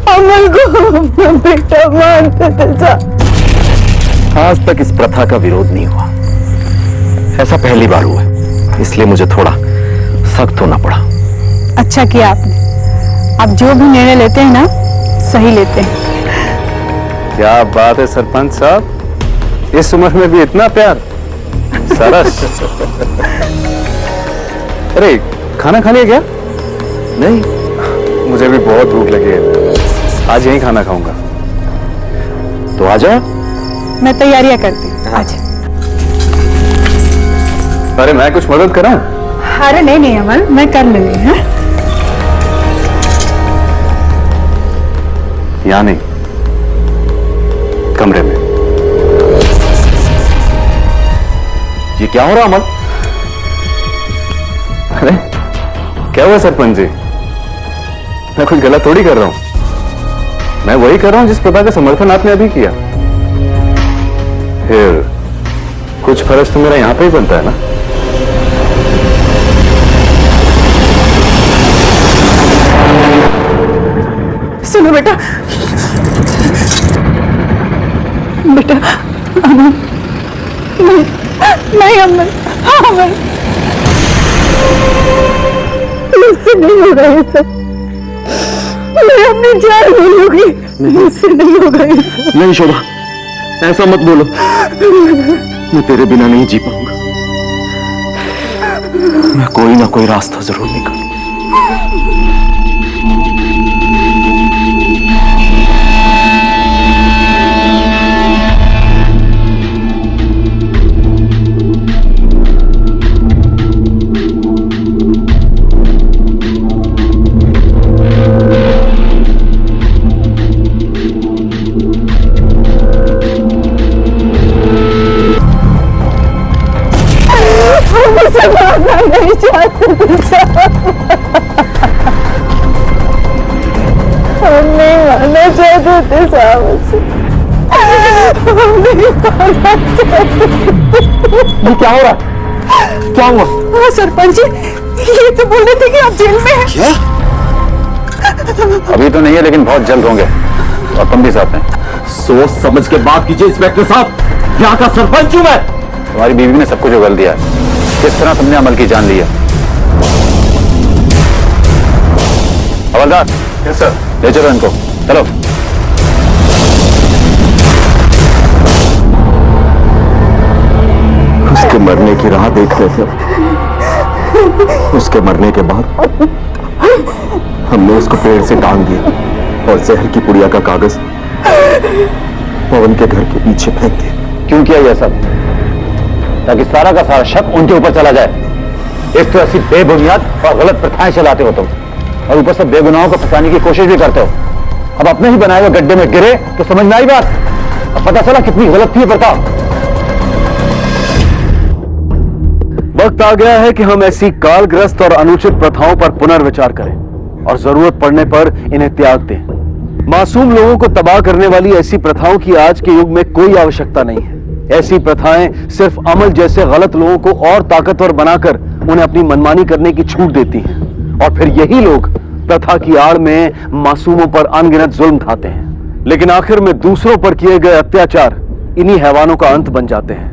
S6: अमल को अपना बेटा मानते थे साहब।
S11: आज तक इस प्रथा का विरोध नहीं हुआ, ऐसा पहली बार हुआ, इसलिए मुझे थोड़ा सख्त होना पड़ा।
S6: अच्छा किया आपने। आप जो भी निर्णय लेते हैं ना, सही लेते हैं।
S13: क्या बात है सरपंच साहब, इस उम्र में भी इतना प्यार। सरस। अरे खाना खा लिया क्या? नहीं, मुझे भी बहुत भूख लगी है, आज यहीं खाना खाऊंगा।
S11: तो आ जाओ।
S6: मैं तैयारियां करती हूँ, आज।
S13: अरे मैं कुछ मदद कराऊं?
S6: अरे नहीं अमल, मैं कर लूंगी। हाँ,
S13: यहाँ नहीं, कमरे में।
S11: ये क्या हो रहा अमल?
S13: अरे क्या हुआ सरपंच जी, मैं कुछ गलत थोड़ी कर रहा हूं, मैं वही कर रहा हूं जिस प्रथा का समर्थन आपने अभी किया। फिर कुछ फर्ज तो मेरा यहां पे ही बनता है ना।
S6: सुनो बेटा, बेटा अमल, नहीं अमल, अमल, मुझसे नहीं होगा ये सब। मैं अपनी जान बोलूंगी, मुझसे नहीं होगा ये सब।
S11: नहीं शोभा, ऐसा मत बोलो, मैं तेरे बिना नहीं जी पाऊंगा। मैं कोई ना कोई रास्ता जरूर निकालूंगा।
S6: नहीं चाहते थे, हम नहीं मानना चाहते थे साहब उसे। हम नहीं मानना चाहते।
S11: ये क्या हो रहा है? क्या हुआ?
S6: हाँ सरपंच जी, ये तो बोल रहे थे कि आप जेल में हैं।
S11: क्या?
S13: अभी तो नहीं है, लेकिन बहुत जल्द होंगे, और तुम भी साथ हैं।
S11: सोच समझ के बात कीजिए इंस्पेक्टर साहब, यहाँ का सरपंच हूं मैं।
S13: तुम्हारी बीवी ने सब कुछ उगल दिया है, किस तरह तुमने अमल की जान ली है। हवलदार। Yes sir. ले चलो इनको, चलो।
S11: उसके मरने की राह देख रहे थे, उसके मरने के बाद हमने उसको पेड़ से टांग दिया और जहर की पुड़िया का कागज पवन के घर के पीछे फेंक दिया।
S13: क्यों किया यह सब? ताकि सारा का सारा शक उनके ऊपर चला जाए। एक तो ऐसी बेबुनियाद और गलत प्रथाएं चलाते हो तुम, और ऊपर से बेगुनाहों को फंसाने की कोशिश भी करते हो। अब अपने ही बनाए हुए गड्ढे में गिरे तो समझ में आई बात। अब पता चला कितनी गलत थी प्रथा।
S4: वक्त आ गया है कि हम ऐसी कालग्रस्त और अनुचित प्रथाओं पर पुनर्विचार करें और जरूरत पड़ने पर इन्हें त्याग दें। मासूम लोगों को तबाह करने वाली ऐसी प्रथाओं की आज के युग में कोई आवश्यकता नहीं है। ऐसी प्रथाएं सिर्फ अमल जैसे गलत लोगों को और ताकतवर बनाकर उन्हें अपनी मनमानी करने की छूट देती हैं, और फिर यही लोग प्रथा की आड़ में मासूमों पर अनगिनत जुल्म ढाते हैं। लेकिन आखिर में दूसरों पर किए गए अत्याचार इन्हीं हैवानों का अंत बन जाते हैं,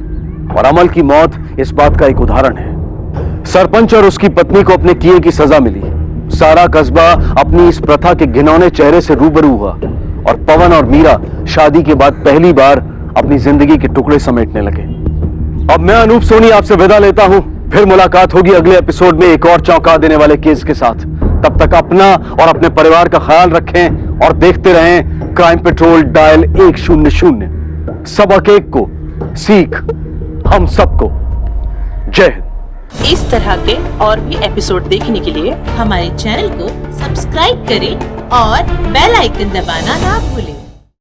S4: और अमल की मौत इस बात का एक उदाहरण है। सरपंच और उसकी पत्नी को अपने किए की सजा मिली। सारा कस्बा अपनी इस प्रथा के घिनौने चेहरे से रूबरू हुआ, और पवन और मीरा शादी के बाद पहली बार अपनी जिंदगी के टुकड़े समेटने लगे। अब मैं अनूप सोनी आपसे विदा लेता हूं, फिर मुलाकात होगी अगले एपिसोड में एक और चौंका देने वाले केस के साथ। तब तक अपना और अपने परिवार का ख्याल रखें और देखते रहें क्राइम पेट्रोल डायल 100। सबक एक को सीख हम सबको। जय हिंद।
S19: इस तरह के और भी एपिसोड देखने के लिए हमारे चैनल को सब्सक्राइब करें और बेल आइकन दबाना ना भूलें।